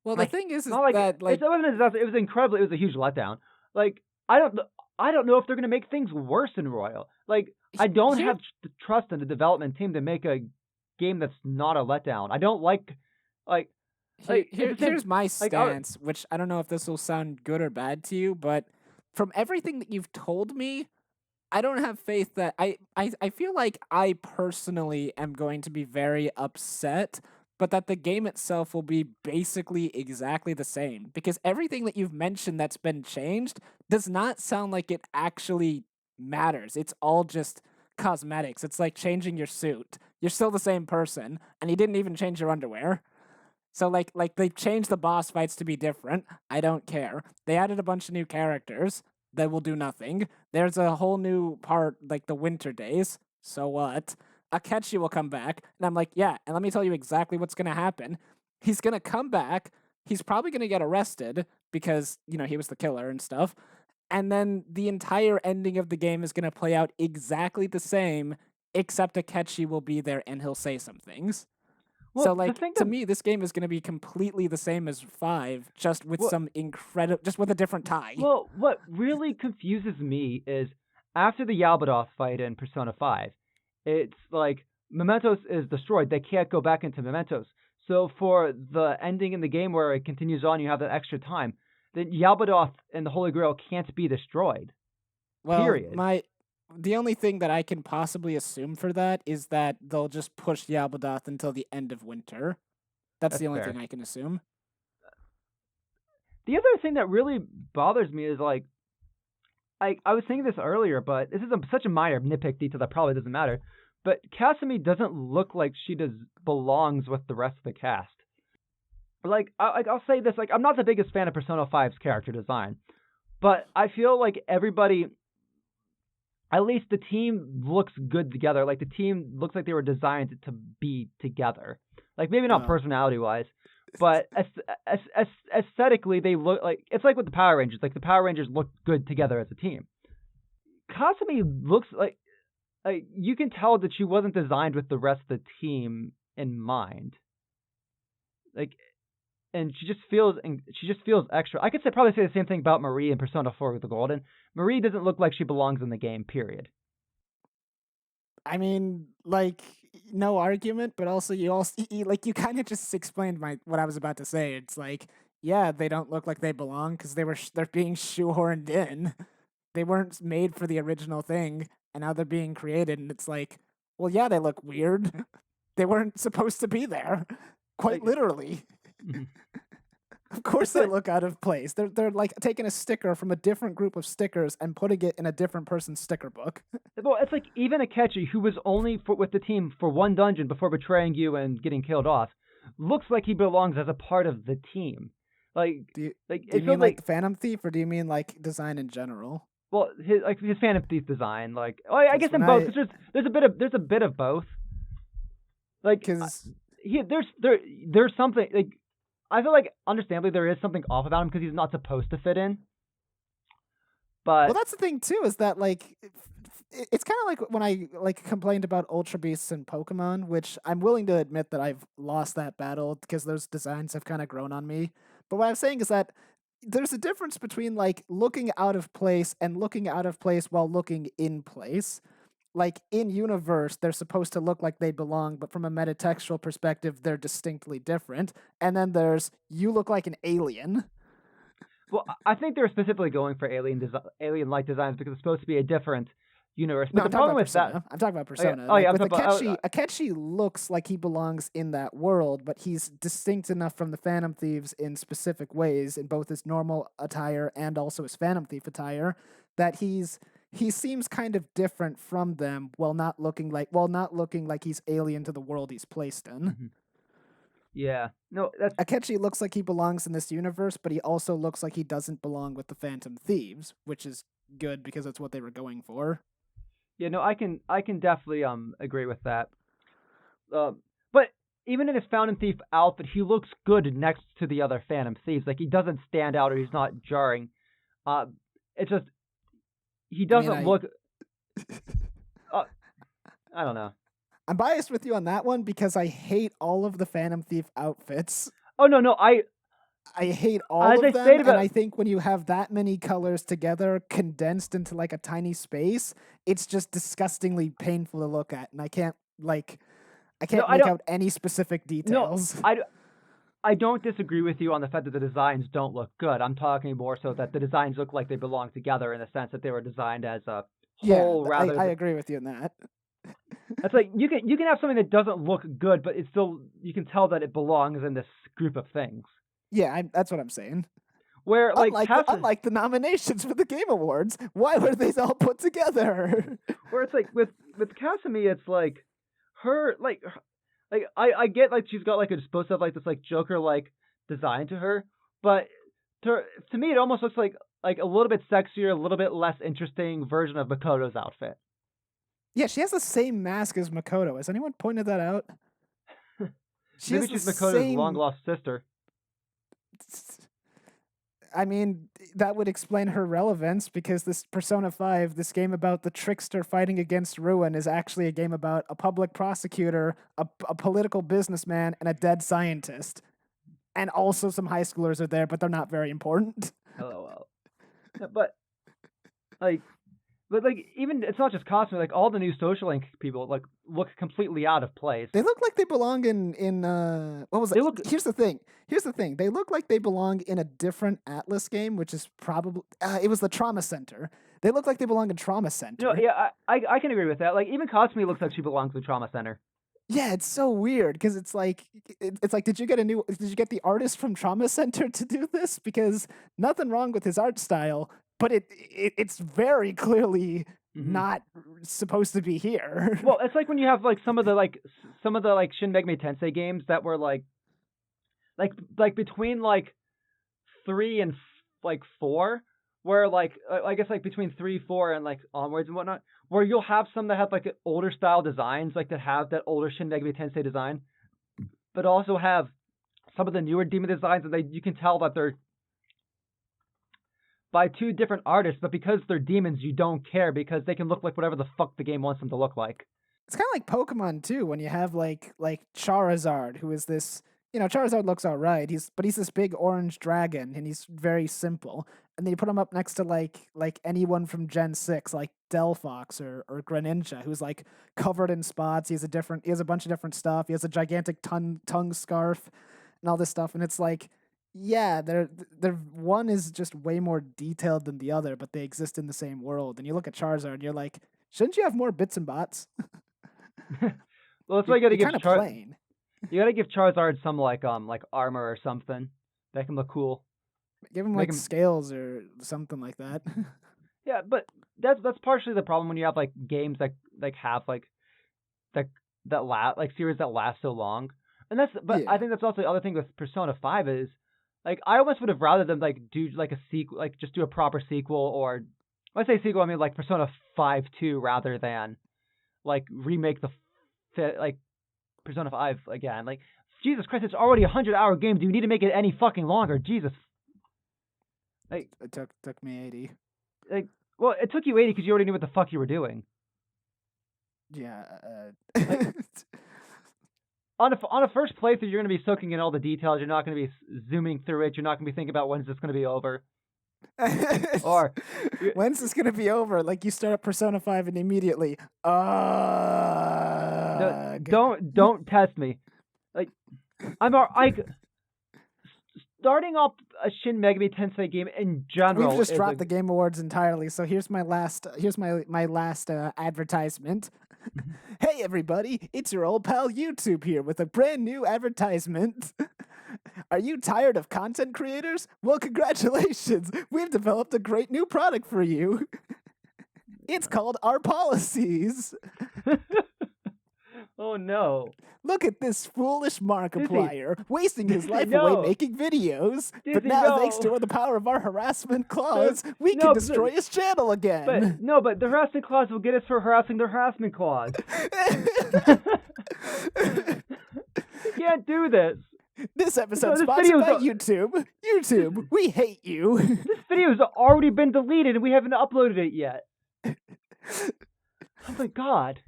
Well, like, the thing is that like it wasn't a disaster. It was incredible. It was a huge letdown. Like, I don't know if they're gonna make things worse in Royal. Like, I don't have trust in the development team to make a game that's not a letdown. I don't here's my stance, which I don't know if this will sound good or bad to you, but from everything that you've told me, I don't have faith that I feel like I personally am going to be very upset, but that the game itself will be basically exactly the same because everything that you've mentioned that's been changed does not sound like it actually matters. It's all just cosmetics. It's like changing your suit. You're still the same person, and you didn't even change your underwear. So like they've changed the boss fights to be different. I don't care. They added a bunch of new characters that will do nothing. There's a whole new part, like the winter days. So what? Akechi will come back, and I'm like, yeah, and let me tell you exactly what's gonna happen. He's gonna come back, he's probably gonna get arrested because, he was the killer and stuff. And then the entire ending of the game is gonna play out exactly the same, except Akechi will be there and he'll say some things. Well, so, like, to me, this game is going to be completely the same as 5, just with just with a different tie. Well, what really confuses me is after the Yaldabaoth fight in Persona 5, it's like Mementos is destroyed. They can't go back into Mementos. So for the ending in the game where it continues on, you have that extra time. Then Yaldabaoth and the Holy Grail can't be destroyed. Well, period. The only thing that I can possibly assume for that is that they'll just push Yaldabaoth until the end of winter. That's the only thing I can assume. The other thing that really bothers me is, like, I was saying this earlier, but this is such a minor nitpick detail that probably doesn't matter. But Kasumi doesn't look like she belongs with the rest of the cast. Like, I'll say this, like, I'm not the biggest fan of Persona 5's character design, but I feel like everybody, at least the team looks good together. Like, the team looks like they were designed to be together. Like, maybe not personality-wise, but aesthetically, they look like... It's like with the Power Rangers. Like, the Power Rangers look good together as a team. Kasumi looks like you can tell that she wasn't designed with the rest of the team in mind. Like... And she just feels extra. I could probably say the same thing about Marie in Persona 4 with the Golden. Marie doesn't look like she belongs in the game, period. I mean, like, no argument, but also you kind of just explained what I was about to say. It's like, yeah, they don't look like they belong because they're being shoehorned in. They weren't made for the original thing, and now they're being created, and it's like, well, yeah, they look weird. They weren't supposed to be there, quite literally. Of course they look out of place. They're like taking a sticker from a different group of stickers and putting it in a different person's sticker book. Well, it's like even Akechi, who was only with the team for one dungeon before betraying you and getting killed off, looks like he belongs as a part of the team. Like, do you mean like Phantom Thief, or do you mean like design in general? well, his Phantom Thief design, like, oh, I guess in when both. There's a bit of both. Like, because there's something like I feel like understandably there is something off about him because he's not supposed to fit in. But well, that's the thing too, is that like it's kind of like when I like complained about Ultra Beasts and Pokemon, which I'm willing to admit that I've lost that battle because those designs have kind of grown on me. But what I'm saying is that there's a difference between like looking out of place and looking out of place while looking in place. Like in universe, they're supposed to look like they belong, but from a metatextual perspective, they're distinctly different. And then there's you look like an alien. well, I think they're specifically going for alien-like designs because it's supposed to be a different universe. But No, the I'm talking problem about with that, Persona. I'm talking about Persona. oh yeah, Like with I'm talking Akechi, about, Akechi looks like he belongs in that world, but he's distinct enough from the Phantom Thieves in specific ways, in both his normal attire and also his Phantom Thief attire, that he seems kind of different from them while not looking like he's alien to the world he's placed in. mm-hmm. Yeah, no, that's Akechi looks like he belongs in this universe, but he also looks like he doesn't belong with the Phantom Thieves, which is good because that's what they were going for. yeah, no, I can definitely agree with that. But even in his Phantom Thief outfit, he looks good next to the other Phantom Thieves. Like he doesn't stand out or he's not jarring. It's just he doesn't look. I don't know. I'm biased with you on that one because I hate all of the Phantom Thief outfits. Oh no, I hate all as of I them, stated and about- I think when you have that many colors together, condensed into like a tiny space, it's just disgustingly painful to look at, and I can't make out any specific details. No, I don't disagree with you on the fact that the designs don't look good. I'm talking more so that the designs look like they belong together in the sense that they were designed as a whole. Rather, I agree with you on that. It's like you can have something that doesn't look good, but it's still you can tell that it belongs in this group of things. Yeah, that's what I'm saying. Where like unlike the nominations for the Game Awards, why were these all put together? Where it's like with Kasumi, it's like her I get like she's got like a supposed to have like this like Joker like design to her, but to me it almost looks like a little bit sexier, a little bit less interesting version of Makoto's outfit. Yeah, she has the same mask as Makoto. Has anyone pointed that out? Maybe she's Makoto's long lost sister. I mean, that would explain her relevance because this Persona 5, this game about the trickster fighting against ruin, is actually a game about a public prosecutor, a political businessman, and a dead scientist. And also some high schoolers are there, but they're not very important. LOL. But even it's not just costume. Like all the new Social Link people look completely out of place. They look like they belong in what was it? Here's the thing. They look like they belong in a different Atlas game, which is probably it was the Trauma Center. They look like they belong in Trauma Center. No, yeah, I can agree with that. Like even Kasumi looks like she belongs to the Trauma Center. Yeah, it's so weird because it's like did you get the artist from Trauma Center to do this? Because nothing wrong with his art style, but it's very clearly not supposed to be here. Well, it's like when you have like some of the Shin Megami Tensei games that were like between like 3 and 4, where like I guess like between 3, 4 and like onwards and whatnot, where you'll have some that have like older style designs, like that have that older Shin Megami Tensei design, but also have some of the newer demon designs, and you can tell that they're by 2 different artists, but because they're demons, you don't care because they can look like whatever the fuck the game wants them to look like. It's kind of like Pokemon too, when you have like Charizard, who is this, Charizard looks all right. He's this big orange dragon, and he's very simple. And then you put him up next to like anyone from Gen 6, like Delphox or Greninja, who's like covered in spots. He has a bunch of different stuff. He has a gigantic tongue scarf and all this stuff, and it's like, yeah, they're one is just way more detailed than the other, but they exist in the same world. And you look at Charizard, and you're like, shouldn't you have more bits and bots? Well, that's why you got to give plain. You got to give Charizard some like armor or something that can look cool. Give him like scales or something like that. Yeah, but that's partially the problem when you have like games that have like series that last so long. And I think that's also the other thing with Persona 5 is like I almost would have rather them like do like a sequel, like just do a proper sequel or When I say sequel, I mean like Persona 5 2 rather than like remake the like Persona 5 again. Like Jesus Christ, it's already a 100-hour game. Do you need to make it any fucking longer? Jesus. Like It took me 80. well, it took you 80 because you already knew what the fuck you were doing. Yeah. Like, on a first playthrough, you're going to be soaking in all the details. You're not going to be zooming through it. You're not going to be thinking about when's this going to be over. Or when's this gonna be over? Like you start up Persona 5 and immediately, don't test me. Like starting off a Shin Megami Tensei game in general. We've just dropped the Game Awards entirely. So here's my last advertisement. Hey everybody, it's your old pal YouTube here with a brand new advertisement. Are you tired of content creators? Well, congratulations! We've developed a great new product for you. It's called Our Policies. Oh no. Look at this foolish Markiplier wasting his life No. away making videos. But now, thanks to the power of our harassment clause, we can destroy his channel again. But the harassment clause will get us for harassing the harassment clause. You can't do this. This episode's sponsored by YouTube. YouTube, we hate you. This video's already been deleted and we haven't uploaded it yet. Oh my god.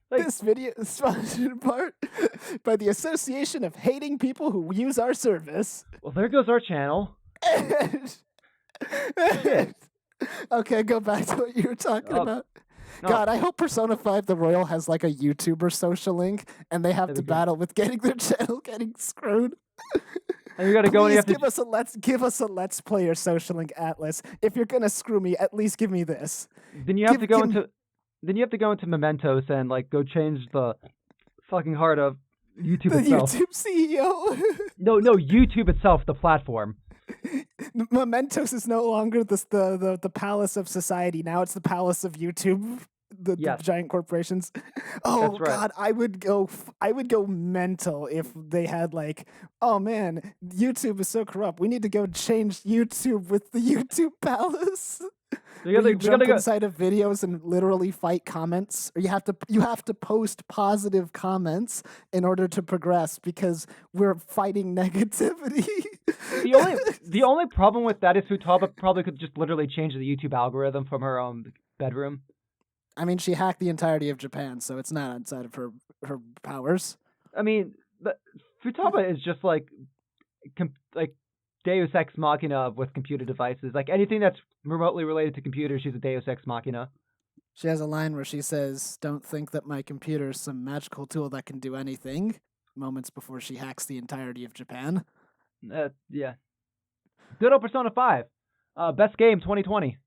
Like, this video is sponsored in part by the Association of Hating People Who Use Our Service. Well, there goes our channel. Shit. Okay, go back to what you were talking about. No. God, I hope Persona 5 The Royal has like a YouTuber social link and they have to battle with getting their channel getting screwed. And you gotta go and you have give us a Let's Player social link, Atlas. If you're gonna screw me, at least give me this. Then you have to go into Mementos and like go change the fucking heart of YouTube itself. YouTube CEO. No, YouTube itself, the platform. Mementos is no longer the palace of society. Now it's the palace of YouTube. The giant corporations. Oh right. God, I would go mental if they had like, oh man, YouTube is so corrupt. We need to go change YouTube with the YouTube palace. You jump inside of videos and literally fight comments, or you have to post positive comments in order to progress because we're fighting negativity. The only problem with that is Futaba probably could just literally change the YouTube algorithm from her own bedroom. I mean, she hacked the entirety of Japan, so it's not outside of her powers. I mean, Futaba is just like Deus Ex Machina with computer devices. Like anything that's remotely related to computers, she's a Deus Ex Machina. She has a line where she says, "Don't think that my computer is some magical tool that can do anything," moments before she hacks the entirety of Japan. Yeah. Good old Persona 5. Best game 2020.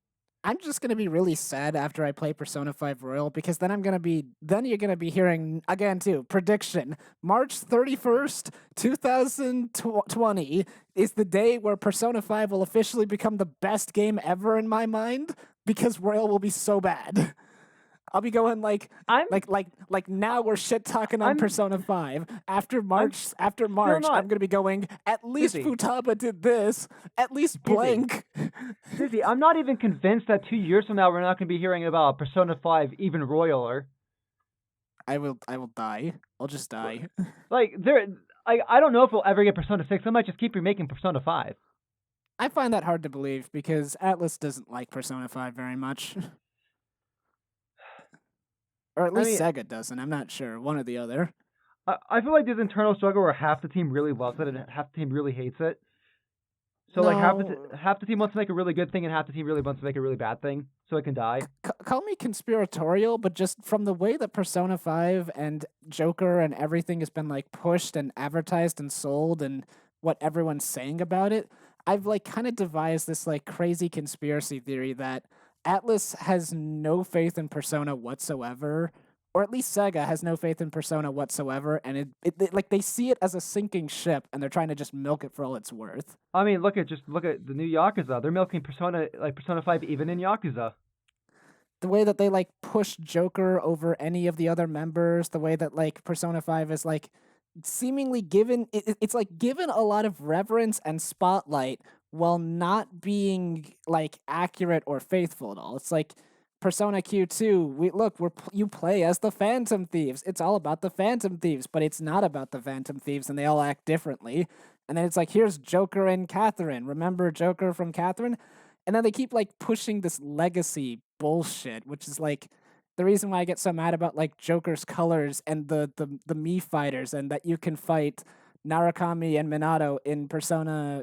I'm just going to be really sad after I play Persona 5 Royal because then you're going to be hearing, again too, prediction. March 31st, 2020 is the day where Persona 5 will officially become the best game ever in my mind because Royal will be so bad. I'll be going like now we're shit talking on Persona 5. After March, I'm gonna be going, at least Futaba did this, at least blank. Dizzy, I'm not even convinced that 2 years from now we're not gonna be hearing about Persona 5 even royaler. I will die. I'll just die. I don't know if we'll ever get Persona 6. I might just keep remaking Persona 5. I find that hard to believe because Atlas doesn't like Persona 5 very much. Or at least Sega doesn't. I'm not sure. One or the other. I feel like there's internal struggle where half the team really loves it and half the team really hates it. So like half the team wants to make a really good thing and half the team really wants to make a really bad thing so it can die. Call me conspiratorial, but just from the way that Persona 5 and Joker and everything has been like pushed and advertised and sold and what everyone's saying about it, I've like kind of devised this like crazy conspiracy theory that Atlas has no faith in Persona whatsoever, or at least Sega has no faith in Persona whatsoever, and it they see it as a sinking ship, and they're trying to just milk it for all it's worth. I mean, look at the new Yakuza. They're milking Persona 5 even in Yakuza. The way that they like push Joker over any of the other members, the way that like Persona 5 is like seemingly given, it's like given a lot of reverence and spotlight while not being like accurate or faithful at all. It's like Persona Q2. You play as the Phantom Thieves. It's all about the Phantom Thieves, but it's not about the Phantom Thieves, and they all act differently. And then it's like, here's Joker and Catherine. Remember Joker from Catherine? And then they keep like pushing this legacy bullshit, which is like the reason why I get so mad about like Joker's colors and the Mii fighters, and that you can fight Narukami and Minato in Persona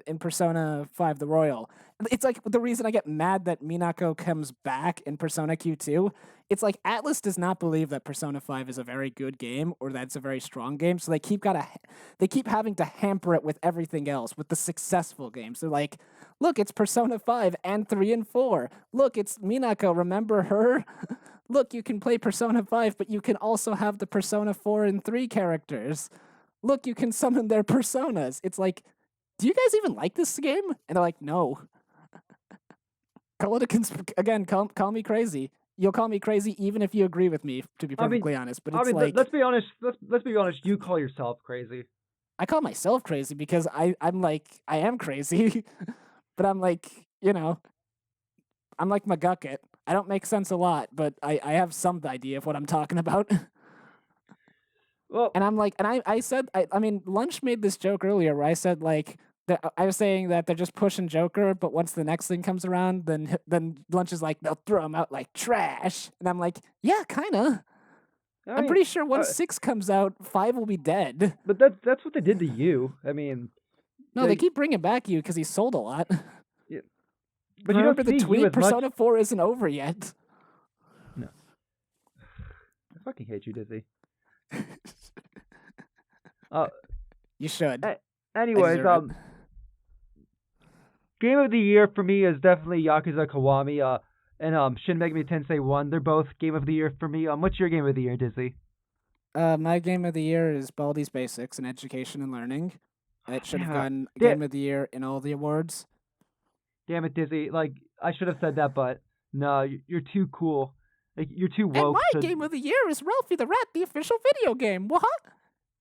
5 the Royal. It's like the reason I get mad that Minako comes back in Persona Q2. It's like Atlas does not believe that Persona 5 is a very good game or that it's a very strong game, so they keep having to hamper it with everything else, with the successful games. They're like, look, it's Persona 5 and 3 and 4. Look, it's Minako, remember her? Look, you can play Persona 5, but you can also have the Persona 4 and 3 characters. Look, you can summon their personas. It's like, do you guys even like this game? And they're like, no. Call me crazy. You'll call me crazy even if you agree with me, to be perfectly honest. But it's like, let's be honest. Let's be honest. You call yourself crazy. I call myself crazy because I'm like, I am crazy, but I'm like, I'm like McGucket. I don't make sense a lot, but I have some idea of what I'm talking about. Well, and I'm like, and I said, I mean, Lunch made this joke earlier where I said like, I was saying that they're just pushing Joker, but once the next thing comes around, then Lunch is like, they'll throw him out like trash. And I'm like, yeah, kinda. I'm pretty sure once 6 comes out, 5 will be dead. But that's what they did to you. I mean, no, they keep bringing back you because he sold a lot. Yeah. But remember you don't the tweet, Persona 4 isn't over yet. No. I fucking hate you, Dizzy. You should. Anyways, Game of the Year for me is definitely Yakuza Kiwami and Shin Megami Tensei 1. They're both Game of the Year for me. What's your Game of the Year, Dizzy? My Game of the Year is Baldi's Basics in Education and Learning. It should have gotten Game of the Year in all the awards. Damn it, Dizzy. Like, I should have said that, but no, you're too cool. Like, you're too woke. And my Game of the Year is Ralphie the Rat, the official video game. What?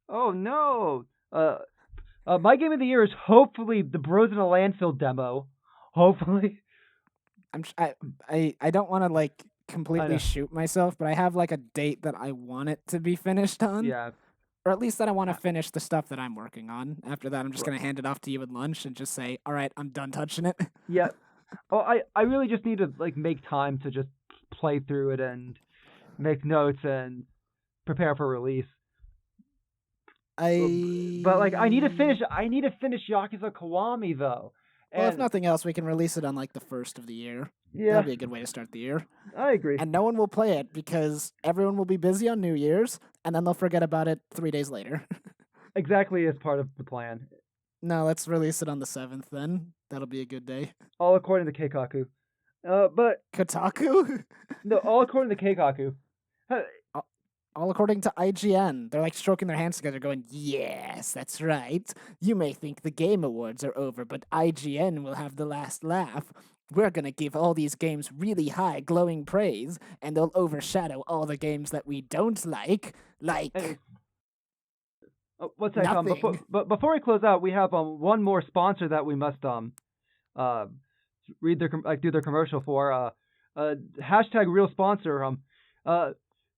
Oh, no. My Game of the Year is hopefully the Bros in a Landfill demo. Hopefully. I don't want to, like, completely shoot myself, but I have, like, a date that I want it to be finished on. Yeah. Or at least that I want to finish the stuff that I'm working on. After that, I'm just going to hand it off to you at lunch and just say, all right, I'm done touching it. Yeah. Oh, I really just need to, like, make time to just play through it and make notes and prepare for release. But like I need to finish Yakuza Kiwami though. Well, if nothing else, we can release it on like the 1st of the year. Yeah. That'd be a good way to start the year. I agree. And no one will play it because everyone will be busy on New Year's and then they'll forget about it 3 days later. Exactly as part of the plan. No, let's release it on the 7th then. That'll be a good day. All according to Keikaku. But Kotaku? No, all according to Keikaku. All according to IGN. They're like stroking their hands together going, yes, that's right. You may think the Game Awards are over, but IGN will have the last laugh. We're going to give all these games really high, glowing praise, and they'll overshadow all the games that we don't like. What's that? Before we close out, we have one more sponsor that we must do their commercial for. Hashtag real sponsor.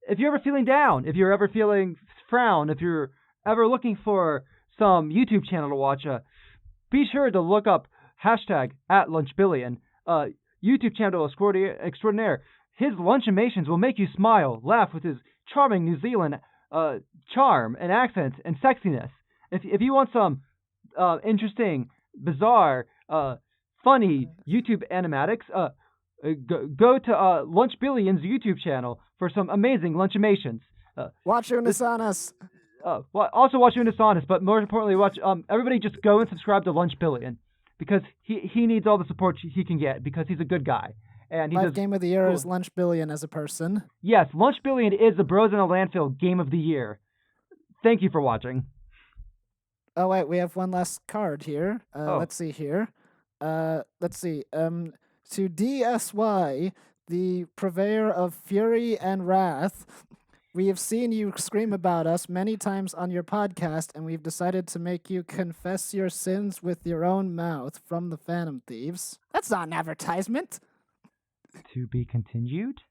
If you're ever feeling down, if you're ever feeling frown, if you're ever looking for some YouTube channel to watch, be sure to look up hashtag @LunchBillion, YouTube channel extraordinaire. His Lunchimations will make you smile, laugh with his charming New Zealand charm and accent and sexiness. If you want some interesting, bizarre, funny YouTube animatics, go to Lunch Billion's YouTube channel for some amazing Lunchimations. Watch Unisonis. Also watch Unisonis, but more importantly, watch. Everybody just go and subscribe to Lunch Billion because he needs all the support he can get because he's a good guy. And My Game of the Year is Lunch Billion as a person. Yes, Lunch Billion is the Bros in a Landfill Game of the Year. Thank you for watching. Oh wait, we have one last card here. Let's see here. Let's see. To DSY, the purveyor of fury and wrath, We have seen you scream about us many times on your podcast, and we've decided to make you confess your sins with your own mouth from the Phantom Thieves. That's not an advertisement. To be continued.